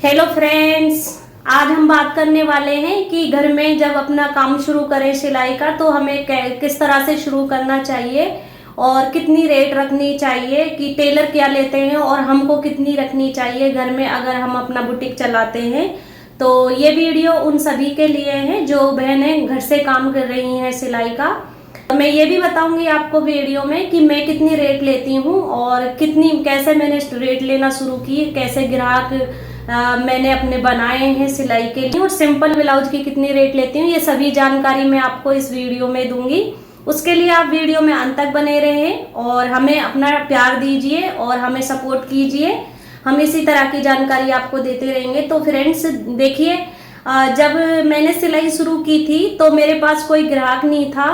Hello friends. आज हम बात करने वाले हैं कि घर में जब अपना काम शुरू करें सिलाई का तो हमें किस तरह से शुरू करना चाहिए और कितनी रेट रखनी चाहिए, कि टेलर क्या लेते हैं और हमको कितनी रखनी चाहिए घर में अगर हम अपना बुटीक चलाते हैं। तो ये वीडियो उन सभी के लिए है जो बहनें घर से काम कर रही हैं सिलाई का। मैं ये भी बताऊंगी आपको वीडियो में कि मैं कितनी रेट लेती हूँ और कैसे मैंने रेट लेना शुरू की, कैसे ग्राहक मैंने अपने बनाए हैं सिलाई के लिए, और सिंपल ब्लाउज की कितनी रेट लेती हूँ, ये सभी जानकारी मैं आपको इस वीडियो में दूंगी। उसके लिए आप वीडियो में अंत तक बने रहें और हमें अपना प्यार दीजिए और हमें सपोर्ट कीजिए। हम इसी तरह की जानकारी आपको देते रहेंगे। तो फ्रेंड्स देखिए, जब मैंने सिलाई शुरू की थी तो मेरे पास कोई ग्राहक नहीं था,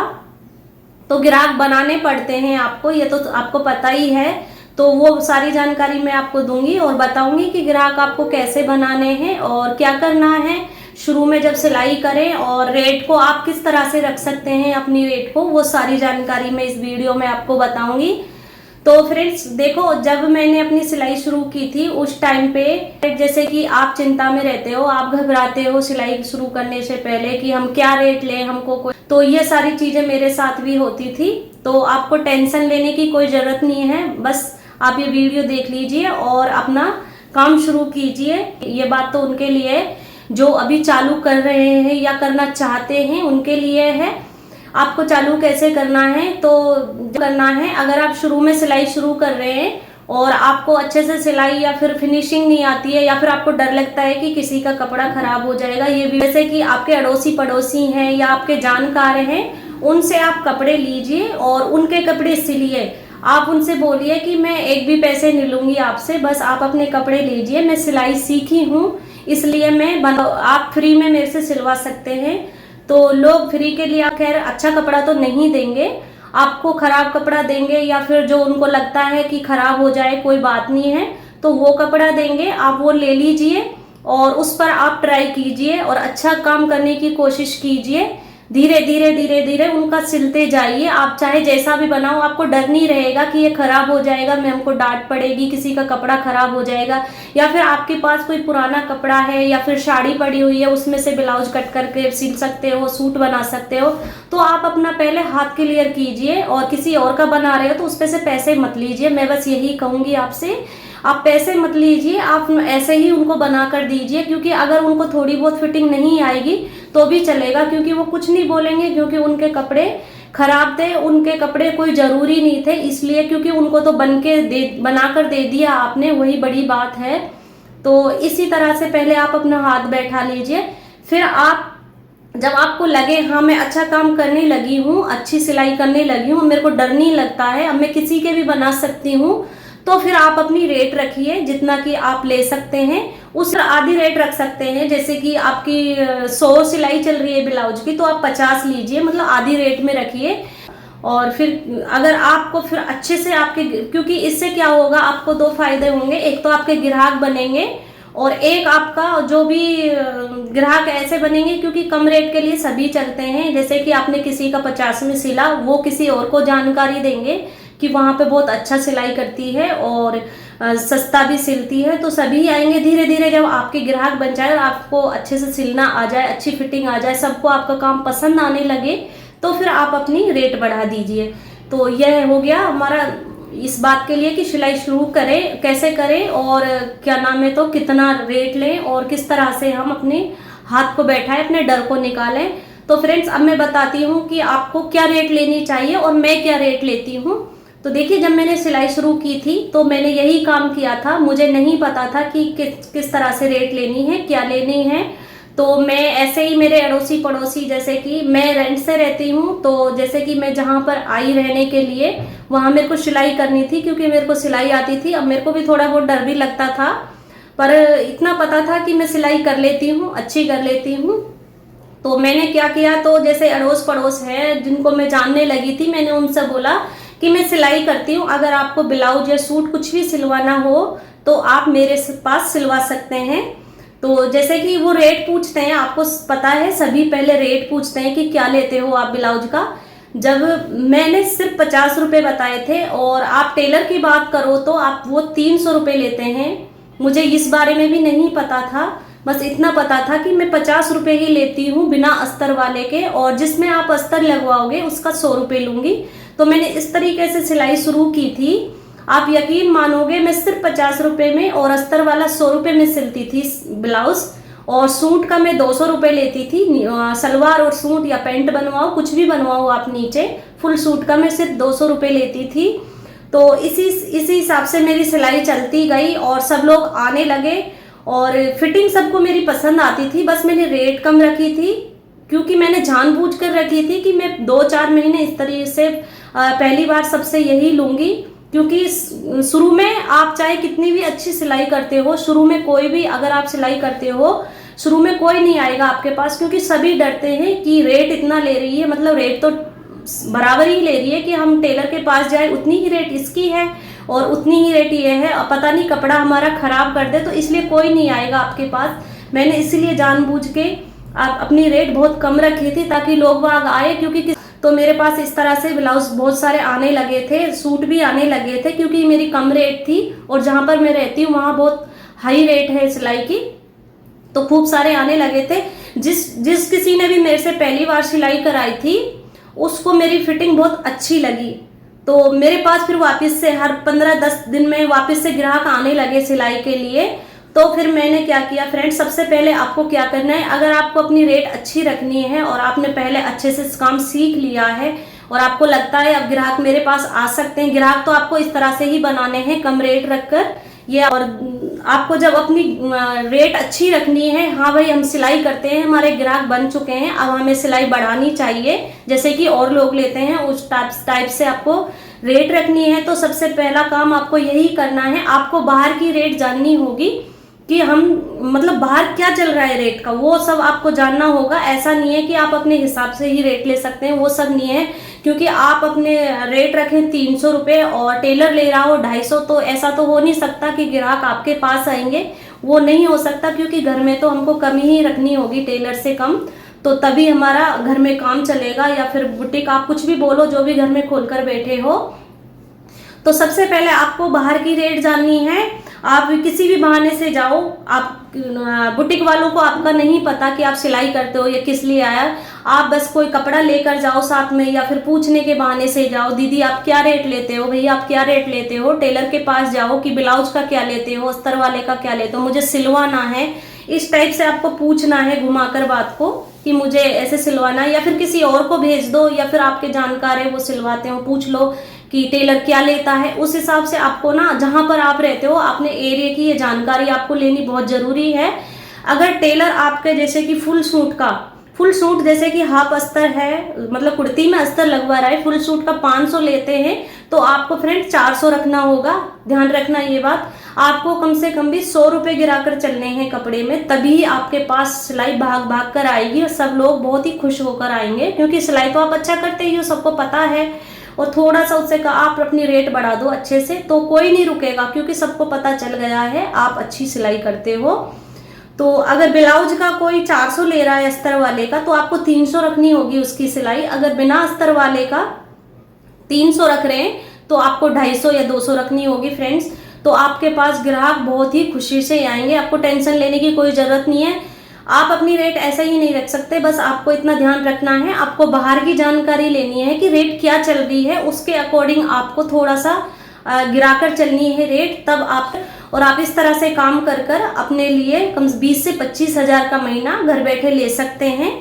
तो ग्राहक बनाने पड़ते हैं आपको, ये तो आपको पता ही है। तो वो सारी जानकारी मैं आपको दूंगी और बताऊंगी कि ग्राहक आपको कैसे बनाने हैं और क्या करना है शुरू में जब सिलाई करें, और रेट को आप किस तरह से रख सकते हैं अपनी रेट को, वो सारी जानकारी मैं इस वीडियो में आपको बताऊंगी। तो फ्रेंड्स देखो, जब मैंने अपनी सिलाई शुरू की थी उस टाइम पे जैसे कि आप चिंता में रहते हो, आप घबराते हो सिलाई शुरू करने से पहले कि हम क्या रेट लें, हमको कोई, तो ये सारी चीजें मेरे साथ भी होती थी। तो आपको टेंशन लेने की कोई जरूरत नहीं है, बस आप ये वीडियो देख लीजिए और अपना काम शुरू कीजिए। ये बात तो उनके लिए जो अभी चालू कर रहे हैं या करना चाहते हैं उनके लिए है। आपको चालू कैसे करना है, तो करना है, अगर आप शुरू में सिलाई शुरू कर रहे हैं और आपको अच्छे से सिलाई या फिर फिनिशिंग नहीं आती है, या फिर आपको डर लगता है कि किसी का कपड़ा खराब हो जाएगा, ये भी जैसे कि आपके अड़ोसी पड़ोसी हैं या आपके जानकार हैं, उनसे आप कपड़े लीजिए और उनके कपड़े सिलिए। आप उनसे बोलिए कि मैं एक भी पैसे नहीं लूंगी आपसे, बस आप अपने कपड़े लीजिए, मैं सिलाई सीखी हूँ इसलिए आप फ्री में मेरे से सिलवा सकते हैं। तो लोग फ्री के लिए खैर अच्छा कपड़ा तो नहीं देंगे, आपको खराब कपड़ा देंगे, या फिर जो उनको लगता है कि खराब हो जाए कोई बात नहीं है तो वो कपड़ा देंगे। आप वो ले लीजिए और उस पर आप ट्राई कीजिए और अच्छा काम करने की कोशिश कीजिए। धीरे धीरे धीरे धीरे उनका सिलते जाइए। आप चाहे जैसा भी बनाओ, आपको डर नहीं रहेगा कि ये खराब हो जाएगा, मैं हमको डांट पड़ेगी, किसी का कपड़ा खराब हो जाएगा, या फिर आपके पास कोई पुराना कपड़ा है या फिर साड़ी पड़ी हुई है उसमें से ब्लाउज कट करके सिल सकते हो, सूट बना सकते हो। तो आप अपना पहले हाथ क्लियर कीजिए, और किसी और का बना रहे हो तो उस पे से पैसे मत लीजिए। मैं बस यही कहूंगी आपसे, आप पैसे मत लीजिए, आप ऐसे ही उनको बना कर दीजिए, क्योंकि अगर उनको थोड़ी बहुत फिटिंग नहीं आएगी तो भी चलेगा, क्योंकि वो कुछ नहीं बोलेंगे, क्योंकि उनके कपड़े खराब थे, उनके कपड़े कोई जरूरी नहीं थे इसलिए, क्योंकि उनको तो बना कर दे दिया आपने, वही बड़ी बात है। तो इसी तरह से पहले आप अपना हाथ बैठा लीजिए, फिर आप जब आपको लगे हाँ मैं अच्छा काम करने लगी हूँ, अच्छी सिलाई करने लगी हूँ, मेरे को डर नहीं लगता है, अब मैं किसी के भी बना सकती हूँ, तो फिर आप अपनी रेट रखिए जितना कि आप ले सकते हैं, उस आधी रेट रख सकते हैं। जैसे कि आपकी 100 सिलाई चल रही है ब्लाउज की, तो आप 50 लीजिए, मतलब आधी रेट में रखिए। और फिर अगर आपको फिर अच्छे से क्योंकि इससे क्या होगा, आपको दो फायदे होंगे, एक तो आपके ग्राहक बनेंगे और एक आपका जो भी ग्राहक ऐसे बनेंगे, क्योंकि कम रेट के लिए सभी चलते हैं। जैसे कि आपने किसी का 50 में सिला, वो किसी और को जानकारी देंगे कि वहां पे बहुत अच्छा सिलाई करती है और सस्ता भी सिलती है, तो सभी आएंगे। धीरे धीरे जब आपके ग्राहक बन जाए और आपको अच्छे से सिलना आ जाए, अच्छी फिटिंग आ जाए, सबको आपका काम पसंद आने लगे, तो फिर आप अपनी रेट बढ़ा दीजिए। तो यह हो गया हमारा इस बात के लिए कि सिलाई शुरू करें कैसे करें और क्या नाम है, तो कितना रेट लें और किस तरह से हम अपने हाथ को बैठाएं, अपने डर को निकालें। तो फ्रेंड्स अब मैं बताती हूँ कि आपको क्या रेट लेनी चाहिए और मैं क्या रेट लेती हूँ। तो देखिए, जब मैंने सिलाई शुरू की थी तो मैंने यही काम किया था, मुझे नहीं पता था कि किस तरह से रेट लेनी है, क्या लेनी है। तो मैं ऐसे ही, मेरे अड़ोसी पड़ोसी, जैसे कि मैं रेंट से रहती हूँ, तो जैसे कि मैं जहाँ पर आई रहने के लिए वहाँ मेरे को सिलाई करनी थी, क्योंकि मेरे को सिलाई आती थी। अब मेरे को भी थोड़ा बहुत डर भी लगता था, पर इतना पता था कि मैं सिलाई कर लेती हूँ, अच्छी कर लेती हूँ। तो मैंने क्या किया, तो जैसे अड़ोस पड़ोस है जिनको मैं जानने लगी थी, मैंने उनसे बोला कि मैं सिलाई करती हूँ, अगर आपको ब्लाउज या सूट कुछ भी सिलवाना हो तो आप मेरे पास सिलवा सकते हैं। तो जैसे कि वो रेट पूछते हैं, आपको पता है सभी पहले रेट पूछते हैं कि क्या लेते हो आप ब्लाउज का। जब मैंने सिर्फ 50 रुपए बताए थे, और आप टेलर की बात करो तो आप वो 300 रुपए लेते हैं, मुझे इस बारे में भी नहीं पता था। बस इतना पता था कि मैं 50 रुपए ही लेती हूँ बिना अस्तर वाले के, और जिसमें आप अस्तर लगवाओगे उसका 100 रुपए लूंगी। तो मैंने इस तरीके से सिलाई शुरू की थी। आप यकीन मानोगे, मैं सिर्फ 50 रुपए में और अस्तर वाला 100 रुपए में सिलती थी ब्लाउज, और सूट का मैं 200 रुपए लेती थी। सलवार और सूट या पैंट बनवाओ, कुछ भी बनवाओ आप नीचे, फुल सूट का मैं सिर्फ 200 रुपए लेती थी। तो इसी हिसाब से मेरी सिलाई चलती गई और सब लोग आने लगे, और फिटिंग सबको मेरी पसंद आती थी। बस मैंने रेट कम रखी थी, क्योंकि मैंने जानबूझ कर रखी थी कि मैं 2-4 महीने इस तरीके से पहली बार सबसे यही लूंगी। क्योंकि शुरू में आप चाहे कितनी भी अच्छी सिलाई करते हो, शुरू में कोई भी अगर आप सिलाई करते हो, शुरू में कोई नहीं आएगा आपके पास, क्योंकि सभी डरते हैं कि रेट इतना ले रही है, मतलब रेट तो बराबर ही ले रही है कि हम टेलर के पास जाए, उतनी ही रेट इसकी है और उतनी ही रेट ये है, और पता नहीं कपड़ा हमारा खराब कर दे, तो इसलिए कोई नहीं आएगा आपके पास। मैंने इसीलिए जानबूझ के अपनी रेट बहुत कम रखी थी ताकि लोग वाग आए। क्योंकि तो मेरे पास इस तरह से ब्लाउज बहुत सारे आने लगे थे, सूट भी आने लगे थे, क्योंकि मेरी कम रेट थी और जहां पर मैं रहती हूँ वहां बहुत हाई रेट है सिलाई की, तो खूब सारे आने लगे थे। जिस किसी ने भी मेरे से पहली बार सिलाई कराई थी उसको मेरी फिटिंग बहुत अच्छी लगी, तो मेरे पास फिर वापस से हर 15-10 दिन में वापस से ग्राहक आने लगे सिलाई के लिए। तो फिर मैंने क्या किया फ्रेंड्स, सबसे पहले आपको क्या करना है, अगर आपको अपनी रेट अच्छी रखनी है और आपने पहले अच्छे से काम सीख लिया है और आपको लगता है अब ग्राहक मेरे पास आ सकते हैं, ग्राहक तो आपको इस तरह से ही बनाने हैं कम रेट रखकर ये। और आपको जब अपनी रेट अच्छी रखनी है, हाँ भाई हम सिलाई करते हैं, हमारे ग्राहक बन चुके हैं, अब हमें सिलाई बढ़ानी चाहिए जैसे कि और लोग लेते हैं, उस टाइप से आपको रेट रखनी है। तो सबसे पहला काम आपको यही करना है, आपको बाहर की रेट जाननी होगी कि हम मतलब बाहर क्या चल रहा है रेट का, वो सब आपको जानना होगा। ऐसा नहीं है कि आप अपने हिसाब से ही रेट ले सकते हैं, वो सब नहीं है। क्योंकि आप अपने रेट रखें 300 रुपये और टेलर ले रहा हो 250, तो ऐसा तो हो नहीं सकता कि ग्राहक आपके पास आएंगे, वो नहीं हो सकता। क्योंकि घर में तो हमको कम ही रखनी होगी, टेलर से कम, तो तभी हमारा घर में काम चलेगा। या फिर बुटीक आप कुछ भी बोलो, जो भी घर में खोलकर बैठे हो। तो सबसे पहले आपको बाहर की रेट जाननी है। आप किसी भी बहाने से जाओ, आप बुटीक वालों को आपका नहीं पता कि आप सिलाई करते हो या किस लिए आया, आप बस कोई कपड़ा लेकर जाओ साथ में, या फिर पूछने के बहाने से जाओ, दीदी आप क्या रेट लेते हो, भैया आप क्या रेट लेते हो। टेलर के पास जाओ कि ब्लाउज का क्या लेते हो, अस्तर वाले का क्या लेते हो, मुझे सिलवाना है। इस टाइप से आपको पूछना है घुमाकर बात को कि मुझे ऐसे सिलवाना है, या फिर किसी और को भेज दो, या फिर आपके जानकार है वो सिलवाते हो, पूछ लो कि टेलर क्या लेता है। उस हिसाब से आपको ना, जहां पर आप रहते हो अपने एरिया की ये जानकारी आपको लेनी बहुत जरूरी है। अगर टेलर आपके जैसे कि फुल सूट जैसे कि हाफ अस्तर है, मतलब कुर्ती में अस्तर लगवा रहा है, फुल सूट का 500 लेते हैं, तो आपको फ्रेंड 400 रखना होगा। ध्यान रखना ये बात, आपको कम से कम भी 100 रुपए गिराकर चलने हैं कपड़े में, तभी आपके पास सिलाई भाग कर आएगी और सब लोग बहुत ही खुश होकर आएंगे। क्योंकि सिलाई तो आप अच्छा करते ही हो, सबको पता है, और थोड़ा सा उससे आप अपनी रेट बढ़ा दो अच्छे से, तो कोई नहीं रुकेगा, क्योंकि सबको पता चल गया है आप अच्छी सिलाई करते हो। तो अगर ब्लाउज का कोई 400 ले रहा है अस्तर वाले का, तो आपको 300 रखनी होगी उसकी सिलाई। अगर बिना अस्तर वाले का 300 रख रहे हैं तो आपको 250 या 200 रखनी होगी फ्रेंड्स। तो आपके पास ग्राहक बहुत ही खुशी से आएंगे, आपको टेंशन लेने की कोई जरूरत नहीं है। आप अपनी रेट ऐसा ही नहीं रख सकते, बस आपको इतना ध्यान रखना है, आपको बाहर की जानकारी लेनी है कि रेट क्या चल रही है, उसके अकॉर्डिंग आपको थोड़ा सा गिराकर चलनी है रेट, तब आप, और आप इस तरह से काम कर कर अपने लिए कम 20 से 25 हजार का महीना घर बैठे ले सकते हैं।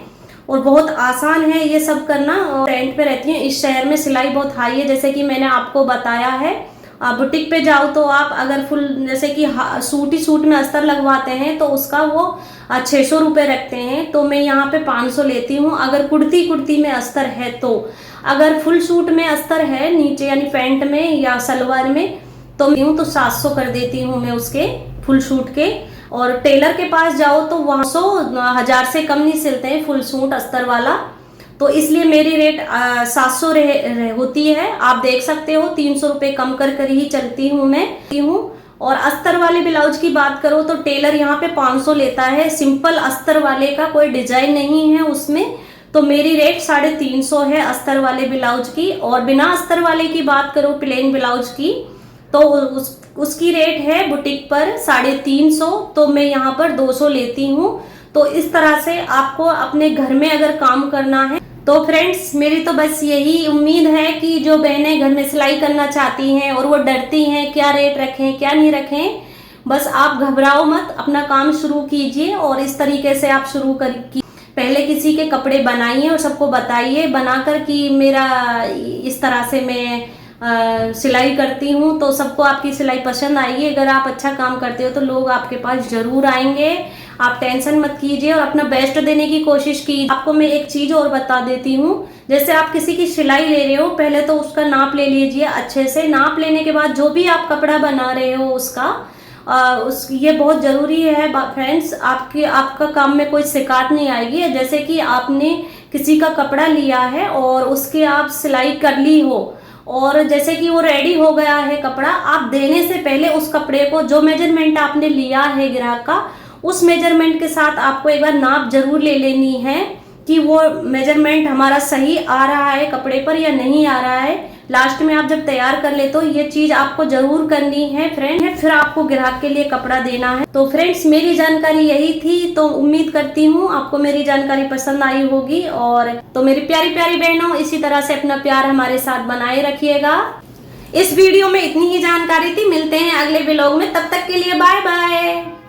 और बहुत आसान है ये सब करना। रेंट पे रहती हैं, इस शहर में सिलाई बहुत हाई है, जैसे कि मैंने आपको बताया है। बुटीक पे जाओ तो आप अगर फुल जैसे कि सूट में अस्तर लगवाते हैं तो उसका वो 600 रुपये रखते हैं, तो मैं यहाँ पे 500 लेती हूँ। अगर कुर्ती में अस्तर है तो, अगर फुल सूट में अस्तर है नीचे यानी पैंट में या सलवार में, तो 700 कर देती हूँ मैं उसके फुल सूट के। और टेलर के पास जाओ तो वहाँ 1000 से कम नहीं सिलते हैं फुल सूट अस्तर वाला, तो इसलिए मेरी रेट 700 होती है। आप देख सकते हो 300 रुपये कम कर ही चलती हूँ मैं और अस्तर वाले ब्लाउज की बात करो तो टेलर यहाँ पे 500 लेता है। सिंपल अस्तर वाले का कोई डिजाइन नहीं है उसमें, तो मेरी रेट 350 है अस्तर वाले ब्लाउज की। और बिना अस्तर वाले की बात करो प्लेन ब्लाउज की, तो उसकी रेट है बुटीक पर 350, तो मैं यहाँ पर 200 लेती हूँ। तो इस तरह से आपको अपने घर में अगर काम करना है तो फ्रेंड्स मेरी तो बस यही उम्मीद है कि जो बहनें घर में सिलाई करना चाहती हैं और वो डरती हैं क्या रेट रखें क्या नहीं रखें, बस आप घबराओ मत, अपना काम शुरू कीजिए और इस तरीके से आप शुरू कर पहले किसी के कपड़े बनाइए और सबको बताइए बनाकर कि मेरा इस तरह से मैं सिलाई करती हूँ, तो सबको आपकी सिलाई पसंद आएगी। अगर आप अच्छा काम करते हो तो लोग आपके पास जरूर आएंगे। आप टेंशन मत कीजिए और अपना बेस्ट देने की कोशिश कीजिए। आपको मैं एक चीज और बता देती हूँ, जैसे आप किसी की सिलाई ले रहे हो पहले तो उसका नाप ले लीजिए अच्छे से। नाप लेने के बाद जो भी आप कपड़ा बना रहे हो उसका ये बहुत जरूरी है फ्रेंड्स, आपका काम में कोई शिकायत नहीं आएगी। जैसे कि आपने किसी का कपड़ा लिया है और उसके आप सिलाई कर ली हो और जैसे कि वो रेडी हो गया है कपड़ा, आप देने से पहले उस कपड़े को जो मेजरमेंट आपने लिया है ग्राहक का, उस मेजरमेंट के साथ आपको एक बार नाप जरूर ले लेनी है कि वो मेजरमेंट हमारा सही आ रहा है कपड़े पर या नहीं आ रहा है। लास्ट में आप जब तैयार कर ले तो ये चीज आपको जरूर करनी है फ्रेंड, फिर आपको ग्राहक के लिए कपड़ा देना है। तो फ्रेंड्स मेरी जानकारी यही थी, तो उम्मीद करती हूँ आपको मेरी जानकारी पसंद आई होगी। और तो मेरी प्यारी प्यारी बहनों, इसी तरह से अपना प्यार हमारे साथ बनाए रखिएगा। इस वीडियो में इतनी ही जानकारी थी, मिलते हैं अगले व्लॉग में, तब तक के लिए बाय बाय।